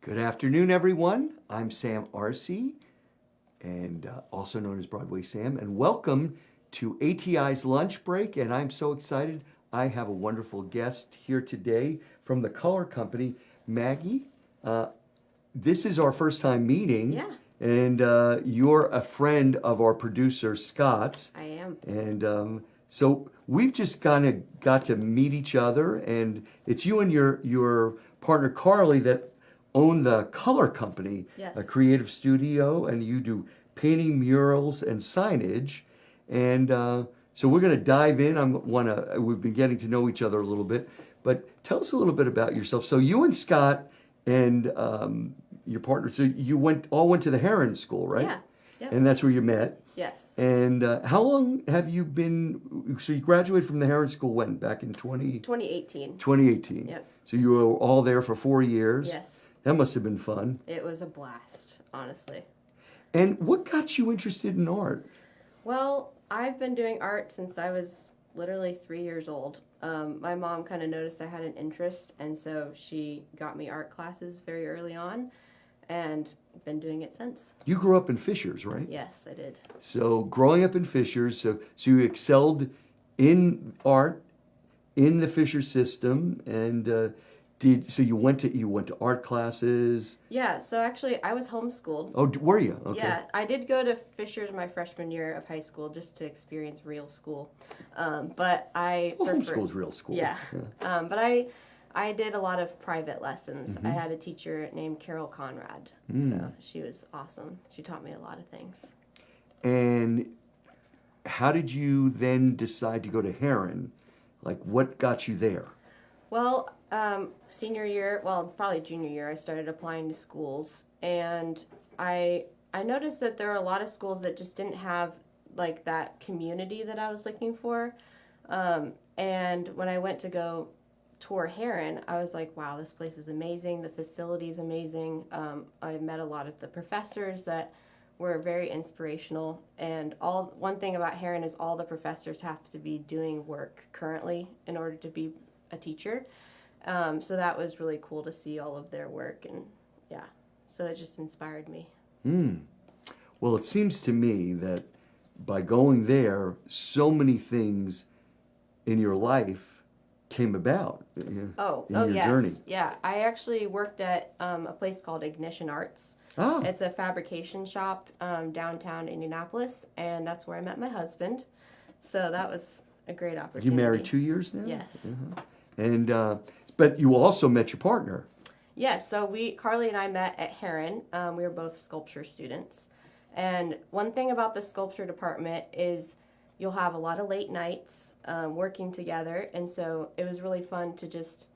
Good afternoon, everyone. I'm Sam Arce, and also known as Broadway Sam, and welcome to ATI's Lunch Break. And I'm so excited. I have a wonderful guest here today from the color company, Maggie. This is our first time meeting. Yeah. And you're a friend of our producer, Scott's. I am. And so we've just kind of got to meet each other, and it's you and your partner, Carly, that own the color company, Yes. a creative studio, and you do painting, murals, and signage. And so we're going to dive in. We've been getting to know each other a little bit, but tell us a little bit about yourself. So you and Scott and your partner, so you all went to the Heron School, right? Yeah. Yep. And that's where you met. Yes. And how long have you been? So you graduated from the Heron School when? Back in 2018. 2018. Yep. So you were all there for 4 years. Yes. That must have been fun. It was a blast, honestly. And what got you interested in art? Well, I've been doing art since I was literally 3 years old. My mom kind of noticed I had an interest, and so she got me art classes very early on, and been doing it since. You grew up in Fishers, right? Yes, I did. So growing up in Fishers, so you excelled in art in the Fisher system, and you went to art classes? Yeah, so actually I was homeschooled. Oh, were you? Okay. Yeah, I did go to Fishers my freshman year of high school just to experience real school. But I Homeschool's real school. Yeah. But I did a lot of private lessons. I had a teacher named Carol Conrad. So she was awesome. She taught me a lot of things. And how did you then decide to go to Heron? Like, what got you there? Well, senior year, well, probably junior year, I started applying to schools, and I noticed that there are a lot of schools that just didn't have like that community that I was looking for. And when I went to go tour Heron, I was like, wow, this place is amazing. The facility is amazing. I met a lot of the professors that were very inspirational. And one thing about Heron is all the professors have to be doing work currently in order to be a teacher. So that was really cool to see all of their work, and yeah, so it just inspired me. Well, it seems to me that by going there, so many things in your life came about. In your yes. journey. Yeah, I actually worked at a place called Ignition Arts. Oh. It's a fabrication shop downtown Indianapolis, and that's where I met my husband. So that was a great opportunity. You married 2 years now? Yes. Uh-huh. And but you also met your partner. Yes, so Carly and I met at Heron. We were both sculpture students. And one thing about the sculpture department is you'll have a lot of late nights working together. And so it was really fun to just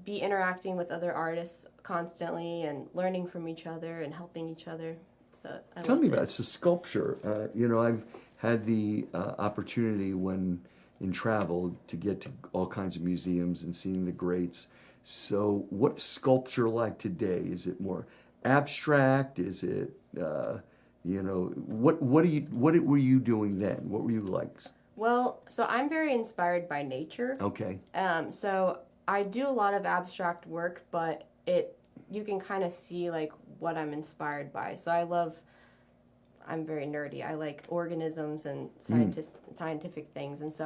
be interacting with other artists constantly and learning from each other and helping each other. So Tell me about it. So sculpture. I've had the opportunity in travel to get to all kinds of museums and seeing the greats. So what's sculpture like today? Is it more abstract? Is it, what were you doing then? What were you like? Well, so I'm very inspired by nature. Okay. So I do a lot of abstract work, but you can kind of see like what I'm inspired by. So I'm very nerdy. I like organisms and scientific things, and so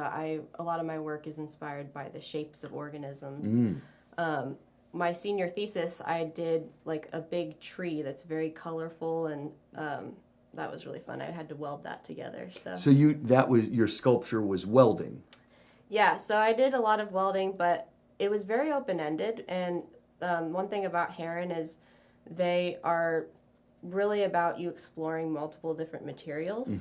a lot of my work is inspired by the shapes of organisms. My senior thesis, I did like a big tree that's very colorful, and that was really fun. I had to weld that together. So your sculpture was welding. Yeah, so I did a lot of welding, but it was very open-ended, and one thing about Heron is they are really about you exploring multiple different materials.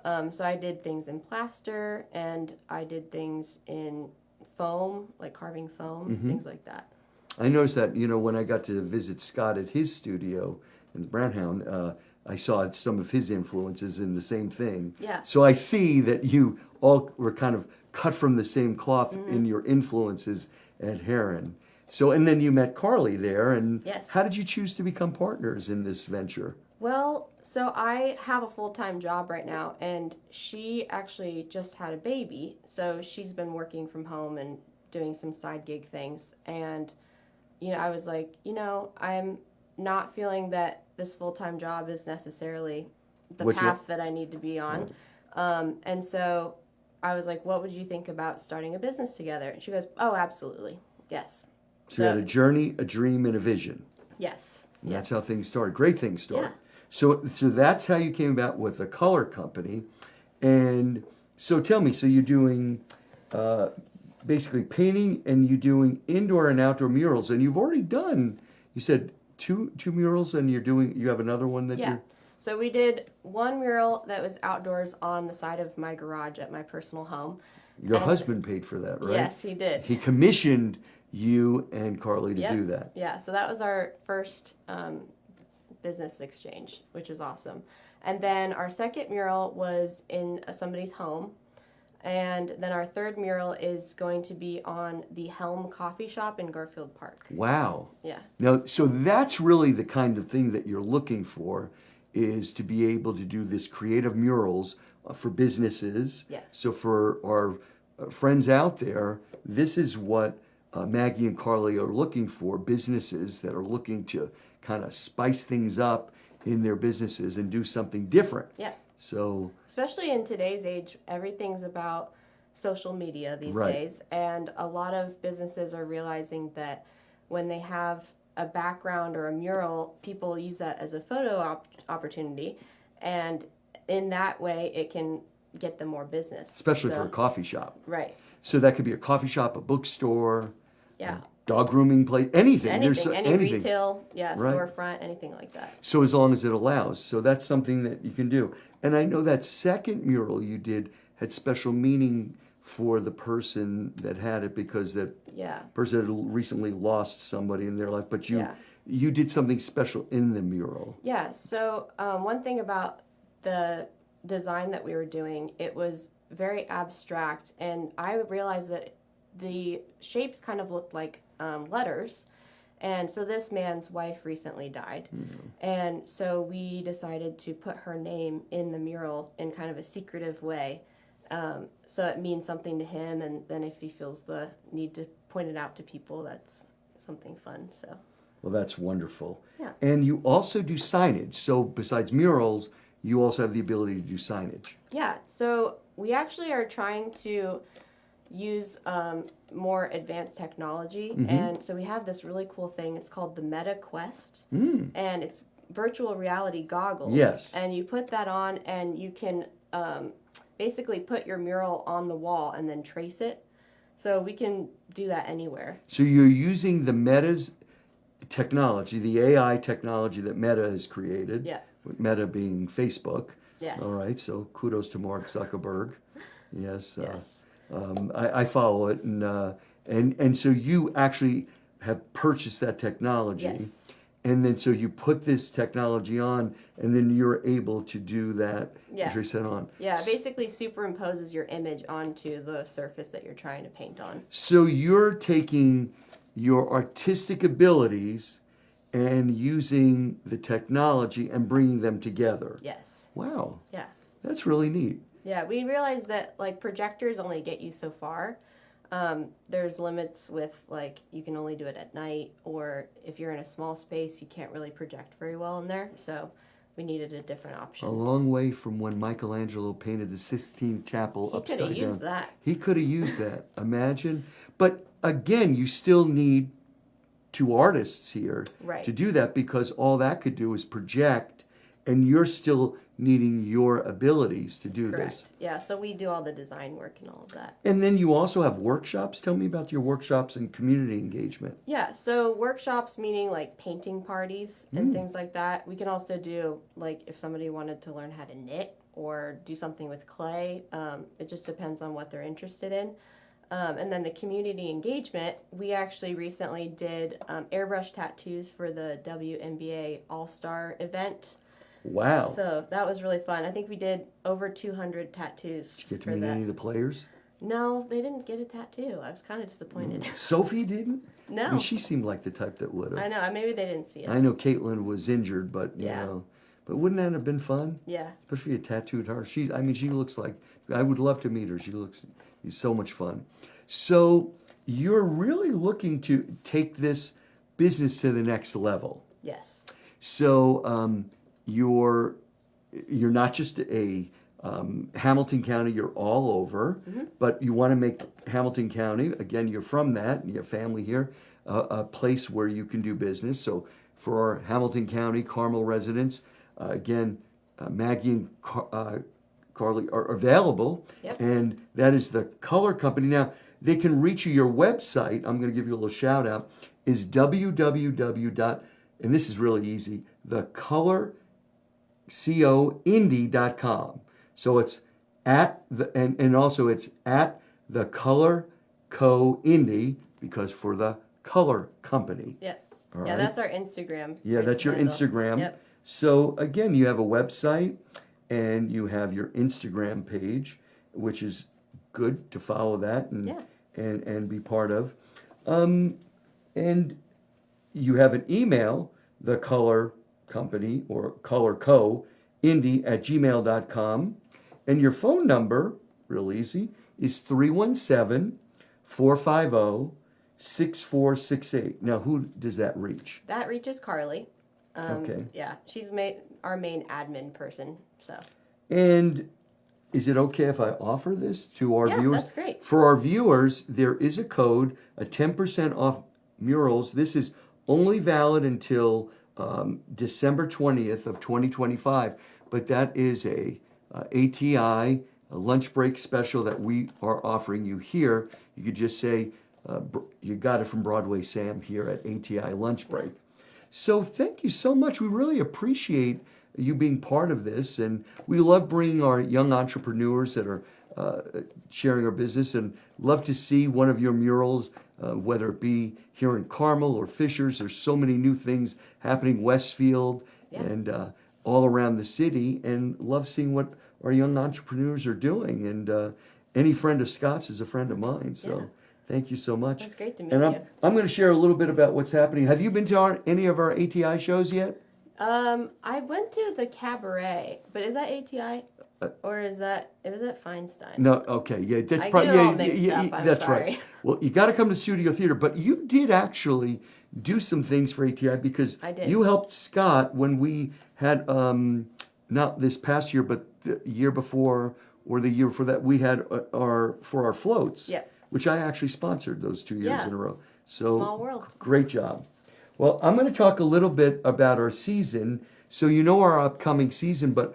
So I did things in plaster, and I did things in foam, like carving foam, things like that. I noticed that, when I got to visit Scott at his studio in Brownhound, I saw some of his influences in the same thing. Yeah. So I see that you all were kind of cut from the same cloth in your influences at Heron. So, and then you met Carly there, and yes. How did you choose to become partners in this venture? Well, so I have a full-time job right now, and she actually just had a baby, so she's been working from home and doing some side gig things, and I was like, I'm not feeling that this full-time job is necessarily the What you- path that I need to be on. And so I was like, what would you think about starting a business together? And she goes, oh, absolutely. Yes. So you had a journey, a dream, and a vision. Yes. And that's how things started. Great things started. Yeah. So that's how you came about with a color company. And so tell me, so you're doing basically painting, and you're doing indoor and outdoor murals, and you've already done, you said two murals, and you have another one that Yeah. you're... So we did one mural that was outdoors on the side of my garage at my personal home. Your And- husband paid for that, right? Yes, he did. He commissioned you and Carly to Yep. do that. Yeah, so that was our first business exchange, which is awesome. And then our second mural was in somebody's home. And then our third mural is going to be on the Helm Coffee Shop in Garfield Park. Wow. Yeah. Now, so that's really the kind of thing that you're looking for, is to be able to do this creative murals for businesses. Yeah. So for our friends out there, this is what Maggie and Carly are looking for, businesses that are looking to kind of spice things up in their businesses and do something different. Yeah. So, Especially in today's age, everything's about social media these Right. days. And a lot of businesses are realizing that when they have a background or a mural, people use that as a photo opportunity. And in that way, it can get them more business. especially So- for a coffee shop. Right. So that could be a coffee shop, a bookstore, Yeah. dog grooming place, anything. There's Anything. Any anything. retail, yeah, Right. storefront, anything like that. So as long as it allows. So that's something that you can do. And I know that second mural you did had special meaning for the person that had it, because that Yeah. person had recently lost somebody in their life. But Yeah. you did something special in the mural. Yeah, so one thing about the design that we were doing, it was very abstract, and I realized that the shapes kind of looked like letters. And so this man's wife recently died. And so we decided to put her name in the mural in kind of a secretive way. So it means something to him, and then if he feels the need to point it out to people, that's something fun. So Well, that's wonderful. Yeah. And you also do signage. So besides murals, you also have the ability to do signage. yeah, so we actually are trying to use more advanced technology. And so we have this really cool thing. It's called the Meta Quest. And it's virtual reality goggles. Yes. And you put that on, and you can basically put your mural on the wall and then trace it. So we can do that anywhere. So you're using the Meta's technology, the AI technology that Meta has created. Yeah. With Meta being Facebook. Yes. All right. So kudos to Mark Zuckerberg. Yes. Yes. I follow it, and so you actually have purchased that technology. Yes. And then so you put this technology on, and then you're able to do that. Yeah. Trace that on. Yeah, it basically superimposes your image onto the surface that you're trying to paint on. So you're taking your artistic abilities and using the technology and bringing them together. Yes. Wow, Yeah. that's really neat. Yeah, we realized that like projectors only get you so far. There's limits with like you can only do it at night, or if you're in a small space, you can't really project very well in there. So we needed a different option. A long way from when Michelangelo painted the Sistine Chapel He upside could down. have used that. He could have used that. Imagine. But again, you still need two artists here Right. to do that, because all that could do is project, and you're still needing your abilities to do this. Correct. Yeah, so we do all the design work and all of that. And then you also have workshops. Tell me about your workshops and community engagement. Yeah, so workshops meaning like painting parties and things like that. We can also do like if somebody wanted to learn how to knit or do something with clay. It just depends on what they're interested in. And then the community engagement, we actually recently did airbrush tattoos for the WNBA All-Star event. Wow. So that was really fun. I think we did over 200 tattoos. Did you get to for meet that. any of the players? No, they didn't get a tattoo. I was kind of disappointed. Sophie didn't? I No. mean, she seemed like the type that would I have. know. Maybe they didn't see us. I know Caitlin was injured, but you Yeah. know. But wouldn't that have been fun? Yeah. Especially a tattooed her. She looks like, I would love to meet her. She's so much fun. So you're really looking to take this business to the next level. Yes. So you're not just a Hamilton County, you're all over, but you want to make Hamilton County, again, you're from that, and you have family here, a place where you can do business. So for our Hamilton County, Carmel residents, again, Maggie and Carly are available, Yep. and that is the Color Company. Now, they can reach you. Your website, I'm going to give you a little shout out, is www. And this is really easy, thecolorcoindie.com. So it's at the, and also it's at the Color Co Indie, because for the Color Company. Yep. All Yeah, right? that's our Instagram. Yeah, that's your handle. Instagram. Yep. So again, you have a website and you have your Instagram page, which is good to follow that and Yeah. and be part of. And you have an email, the Color Company or Color Co Indie at gmail.com. And your phone number, real easy, is 317-450-6468. Now, who does that reach? That reaches Carly. Okay. Yeah, she's our main admin person. So. And is it okay if I offer this to our viewers? Yeah, that's great. For our viewers, there is a code, a 10% off murals. This is only valid until December 20th of 2025, but that is a ATI, a lunch break special that we are offering you here. You could just say you got it from Broadway Sam here at ATI Lunch Break. So thank you so much. We really appreciate you being part of this, and we love bringing our young entrepreneurs that are sharing our business, and love to see one of your murals, whether it be here in Carmel or Fishers. There's so many new things happening, Westfield, and all around the city, and love seeing what our young entrepreneurs are doing. And any friend of Scott's is a friend of mine. So thank you so much. That's great to meet and you. I'm going to share a little bit about what's happening. Have you been to any of our ATI shows yet? I went to the cabaret, but is that ATI or was that Feinstein? No, okay, yeah, that's I probably get it all mixed up, I'm that's sorry. right. Well, you got to come to Studio Theater, but you did actually do some things for ATI, because I did. you helped Scott when we had not this past year, but the year before or the year before that, we had our floats, which I actually sponsored those 2 years in a row. So Small world. Great job. Well, I'm going to talk a little bit about our season, so you know our upcoming season, but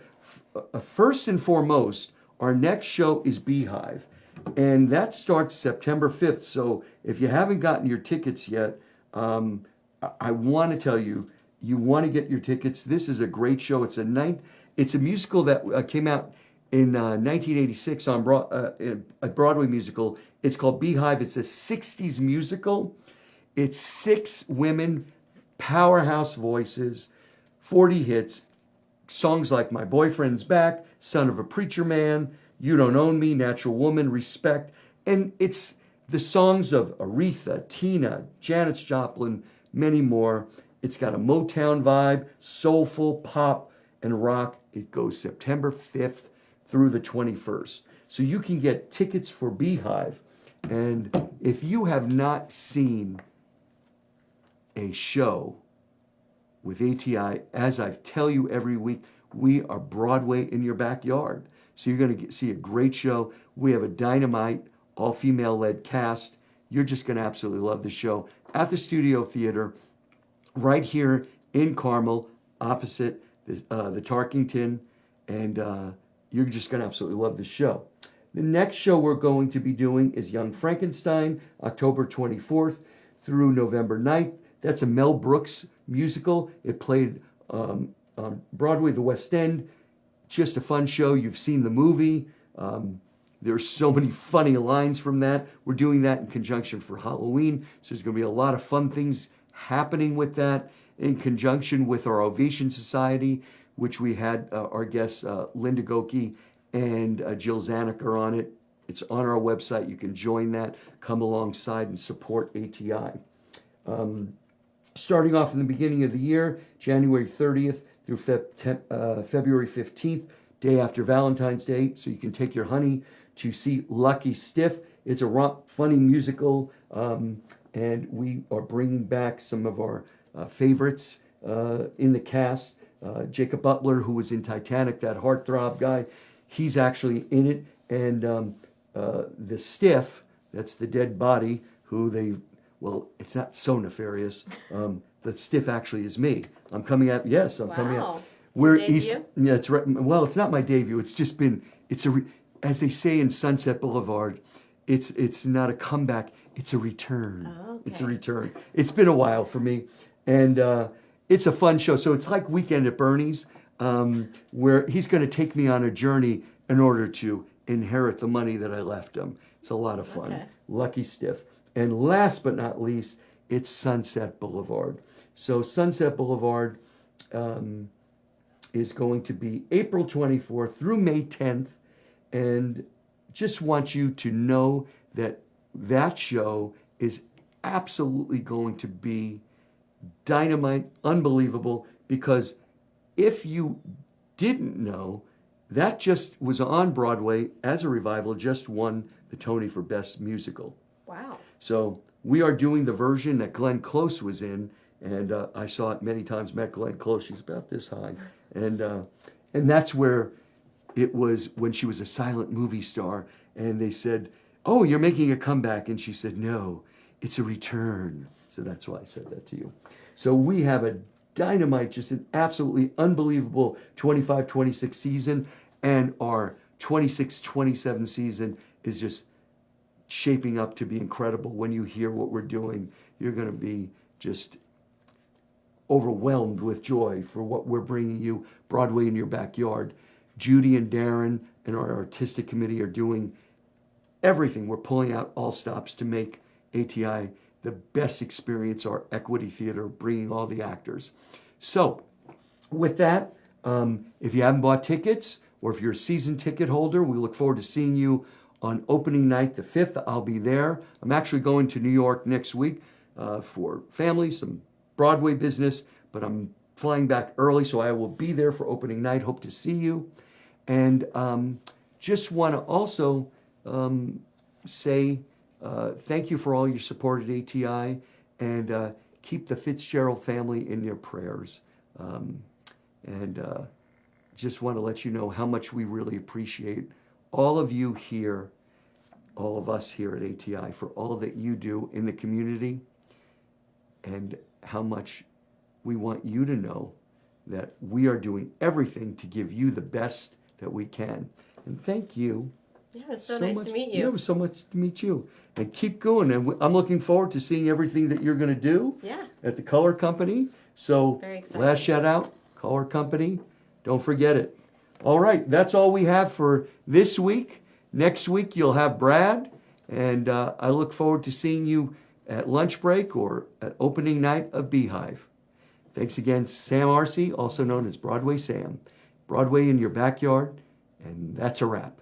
first and foremost, our next show is Beehive, and that starts September 5th. So if you haven't gotten your tickets yet, I want to tell you, you want to get your tickets. This is a great show. It's a musical that came out in 1986 on a Broadway musical. It's called Beehive. It's a 60s musical. It's 6 women, powerhouse voices, 40 hits, songs like My Boyfriend's Back, Son of a Preacher Man, You Don't Own Me, Natural Woman, Respect. And it's the songs of Aretha, Tina, Janis Joplin, many more. It's got a Motown vibe, soulful, pop, and rock. It goes September 5th through the 21st. So you can get tickets for Beehive. And if you have not seen a show with ATI, as I tell you every week, we are Broadway in your backyard. So you're going to see a great show. We have a dynamite, all-female led cast. You're just going to absolutely love the show at the Studio Theater, right here in Carmel, opposite the Tarkington, and you're just going to absolutely love the show. The next show we're going to be doing is Young Frankenstein, October 24th through November 9th. That's a Mel Brooks musical. It played on Broadway, the West End. Just a fun show. You've seen the movie. There's so many funny lines from that. We're doing that in conjunction for Halloween. So there's going to be a lot of fun things happening with that in conjunction with our Ovation Society, which we had our guests Linda Goki and Jill Zanuck are on it. It's on our website. You can join that, come alongside and support ATI. Starting off in the beginning of the year, January 30th through February 15th, day after Valentine's Day, so you can take your honey to see Lucky Stiff. It's a funny musical, and we are bringing back some of our favorites in the cast. Jacob Butler, who was in Titanic, that heartthrob guy, he's actually in it. And the stiff, that's the dead body, who they, well, it's not so nefarious. The stiff actually is me. I'm coming out, yes, I'm coming out. Where debut? Yeah, it's right. Well, it's not my debut. It's just been, as they say in Sunset Boulevard, it's not a comeback, it's a return. Oh, okay. It's a return. It's been a while for me. And it's a fun show. So it's like Weekend at Bernie's, where he's going to take me on a journey in order to inherit the money that I left him. It's a lot of fun. Okay. Lucky stiff. And last but not least, it's Sunset Boulevard. So Sunset Boulevard is going to be April 24th through May 10th. And just want you to know that that show is absolutely going to be dynamite, unbelievable, because if you didn't know, that just was on Broadway as a revival, just won the Tony for Best Musical. Wow. So we are doing the version that Glenn Close was in, and I saw it many times, met Glenn Close, she's about this high, and that's where it was when she was a silent movie star, and they said, "Oh, you're making a comeback," and she said, "No, it's a return." So that's why I said that to you. So we have a dynamite, just an absolutely unbelievable 25-26 season, and our 26-27 season is just shaping up to be incredible. When you hear what we're doing, you're going to be just overwhelmed with joy for what we're bringing you, Broadway in your backyard. Judy and Darren and our artistic committee are doing everything. We're pulling out all stops to make ATI the best experience, our equity theater, bringing all the actors. So with that, if you haven't bought tickets, or if you're a season ticket holder, we look forward to seeing you on opening night, the 5th. I'll be there. I'm actually going to New York next week for family, some Broadway business, but I'm flying back early, so I will be there for opening night. Hope to see you. And just want to also say thank you for all your support at ATI, and keep the Fitzgerald family in your prayers. Just want to let you know how much we really appreciate all of you here, all of us here at ATI, for all that you do in the community, and how much we want you to know that we are doing everything to give you the best that we can. And thank you. Yeah, it's so nice to meet you. Yeah, it was so much to meet you. And keep going. And I'm looking forward to seeing everything that you're going to do at the Color Company. So very excited. Last shout out, Color Company. Don't forget it. All right, that's all we have for this week. Next week, you'll have Brad. And I look forward to seeing you at lunch break or at opening night of Beehive. Thanks again, Sam Arce, also known as Broadway Sam. Broadway in your backyard. And that's a wrap.